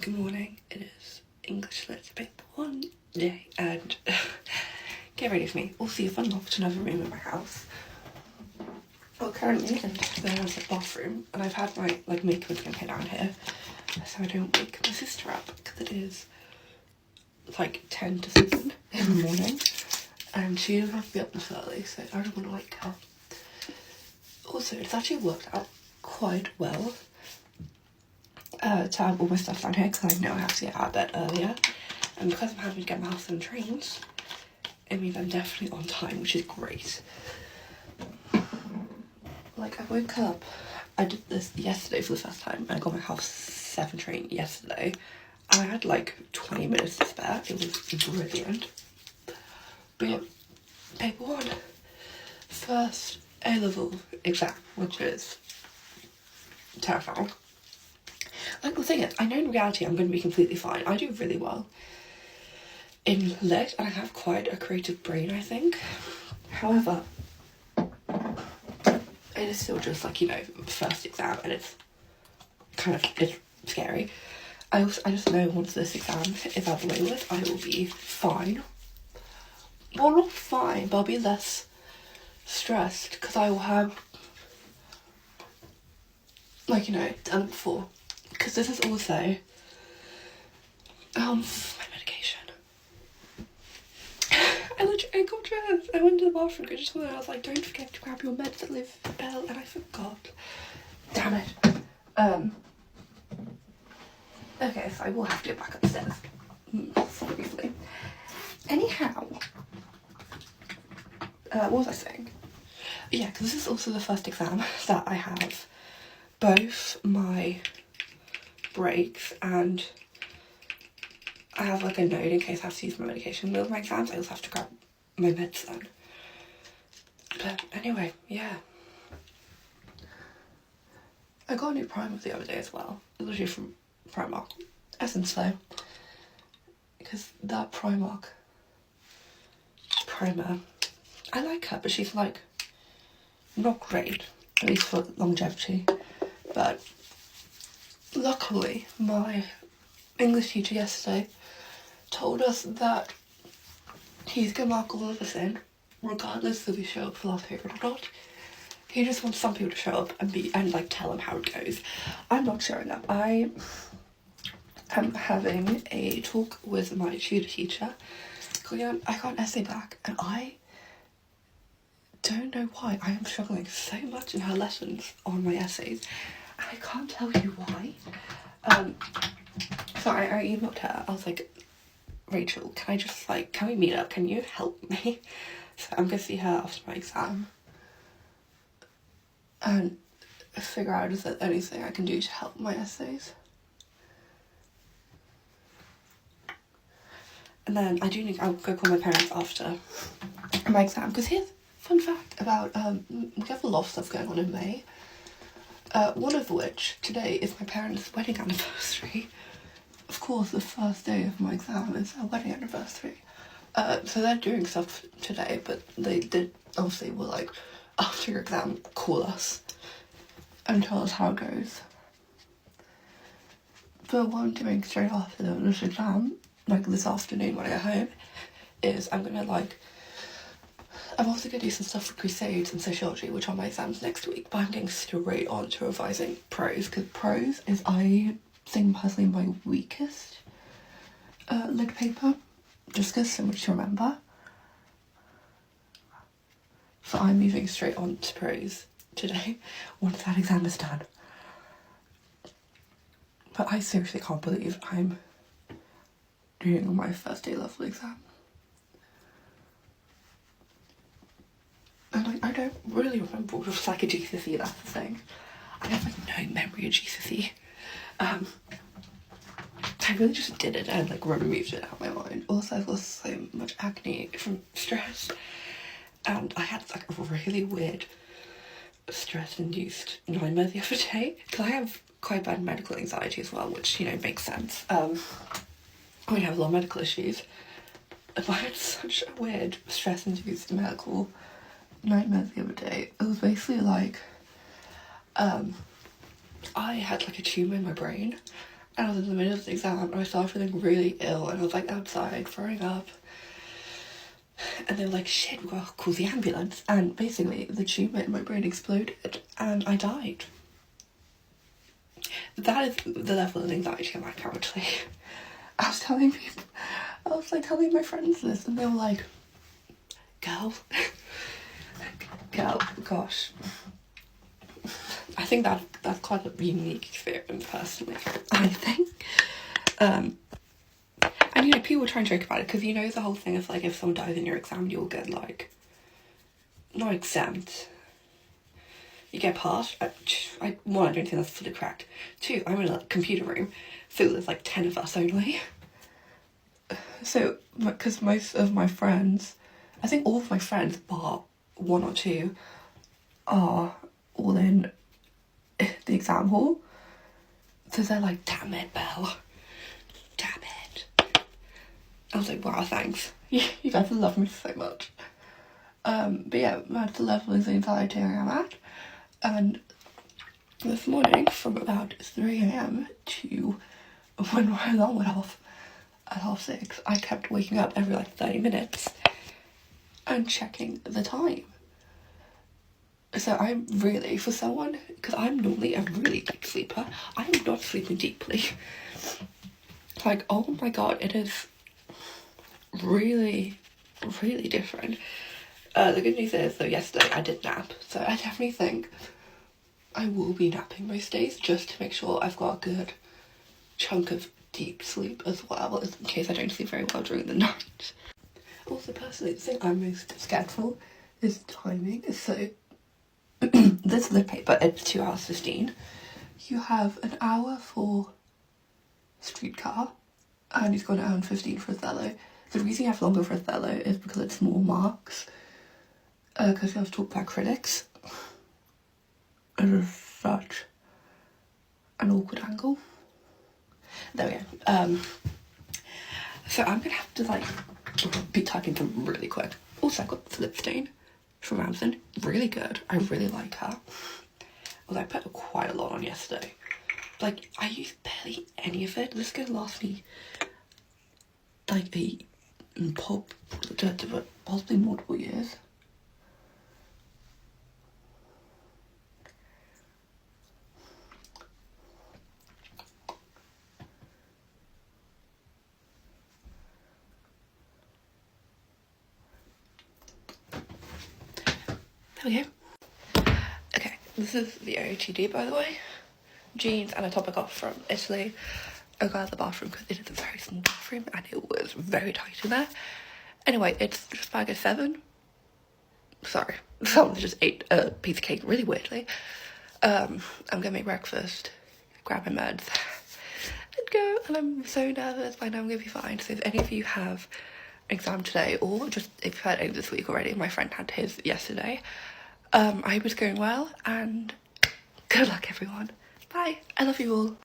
Good morning, it is English Lit Paper 1 day and get ready for me. Also, you've unlocked another room in my house. Well, currently there's a bathroom and I've had my makeup skincare down here so I don't wake my sister up because it is 10 to 7 in the morning and she doesn't have to be up this early, so I don't want to wake her. Also, it's actually worked out quite well to have all my stuff down here because I know I have to get out of bed earlier, and because I'm having to get my house on trains, it means I'm definitely on time, which is great. I woke up, I did this yesterday for the first time, and I got my house 7 train yesterday, and I had 20 minutes to spare. It was brilliant. But yeah, paper 1, first A-level exam, which is terrifying. The thing is, I know in reality I'm going to be completely fine. I do really well in lit, and I have quite a creative brain, I think. However, it is still just first exam, and it's scary. I just know once this exam is out of the way with, I will be fine. Well, not fine, but I'll be less stressed because I will have done it before. Because this is also my medication. I got dressed. I went to the bathroom. I just I was like, don't forget to grab your meds that live bell, and I forgot. Damn it. Okay, so I will have to get back upstairs. Briefly. Anyhow, what was I saying? Yeah, because this is also the first exam that I have both my breaks and I have a note in case I have to use my medication with my exams. I also have to grab my meds then. But anyway, yeah. I got a new primer the other day as well. It was literally from Primark. Essence though. Because that Primark primer, I like her, but she's not great, at least for longevity. But luckily, my English teacher yesterday told us that he's going to mark all of us in, regardless if we show up for last period or not. He just wants some people to show up and tell him how it goes. I'm not showing up. I am having a talk with my tutor teacher. I got an essay back, and I don't know why I am struggling so much in her lessons on my essays. I can't tell you why. So I emailed her. I was like, Rachel, can I just can we meet up? Can you help me? So I'm gonna see her after my exam and figure out if there's anything I can do to help my essays. And then I'll go call my parents after my exam, because here's a fun fact about we have a lot of stuff going on in May. One of which today is my parents' wedding anniversary. Of course, the first day of my exam is their wedding anniversary. So they're doing stuff today, but they did obviously were after your exam, call us and tell us how it goes. But what I'm doing straight after the English exam, this afternoon when I get home, is I'm also going to do some stuff for Crusades and Sociology, which are my exams next week, but I'm getting straight on to revising prose, because prose is, I think, personally my weakest lit paper, just because so much to remember. So I'm moving straight on to prose today, once that exam is done. But I seriously can't believe I'm doing my first A-level exam. And I don't really remember what it was like a GCSE, that's the thing. I have no memory of GCSE. I really just did it and removed it out of my mind. Also, I've got so much acne from stress, and I had a really weird stress-induced nightmare the other day, because I have quite bad medical anxiety as well, which makes sense. I have a lot of medical issues, but I had such a weird stress-induced medical nightmare the other day. It was basically I had a tumour in my brain, And I was in the middle of the exam and I started feeling really ill and I was like outside throwing up. And they were like, shit, we gotta call the ambulance. And basically the tumour in my brain exploded and I died. That is the level of anxiety I'm at currently. I was telling my friends this and they were like, girl, gosh. I think that's quite a unique experience personally, I think. And you know, people try and joke about it because you know the whole thing is like if someone dies in your exam you'll get like, not exempt, you get passed. One, I don't think that's fully correct. Two, I'm in a computer room, so there's like 10 of us only. So, because most of my friends, I think all of my friends bar one or two, are all in the exam hall. So they're like, damn it, Belle. Damn it. I was like, wow, thanks. You guys love me so much. But yeah, that's the level of anxiety I am at. And this morning, from about 3 AM to when my alarm went off at 6:30, I kept waking up every like 30 minutes and checking the time. So I'm really, for someone, because I'm normally a really deep sleeper, I am not sleeping deeply. Like, oh my god, it is really, really different. The good news is, though, yesterday I did nap, so I definitely think I will be napping most days just to make sure I've got a good chunk of deep sleep as well, in case I don't sleep very well during the night. Also, personally, the thing I'm most scared for is timing. So, this lip paper, it's 2 hours 15. You have an hour for streetcar, and you've got an hour and 15 for Othello. The reason you have longer for Othello is because it's more marks, because you have to talk about critics. It is such an awkward angle. There we go. So I'm gonna have to like be typing them really quick. Also, I got this lip stain from Amazon. Really good. I really like her. Although I put quite a lot on yesterday. Like, I used barely any of it. This is gonna last me like possibly multiple years. There we go. Okay, this is the OOTD, by the way. Jeans and a top I got from Italy. I got out of the bathroom because it is a very small bathroom and it was very tight in there. Anyway, it's just bag of 7. Sorry, someone just ate a piece of cake really weirdly. I'm gonna make breakfast, grab my meds, and go. And I'm so nervous, but I know I'm gonna be fine. So if any of you have an exam today, or just if you've had any this week already, my friend had his yesterday. I hope it's going well, and good luck everyone. Bye. I love you all.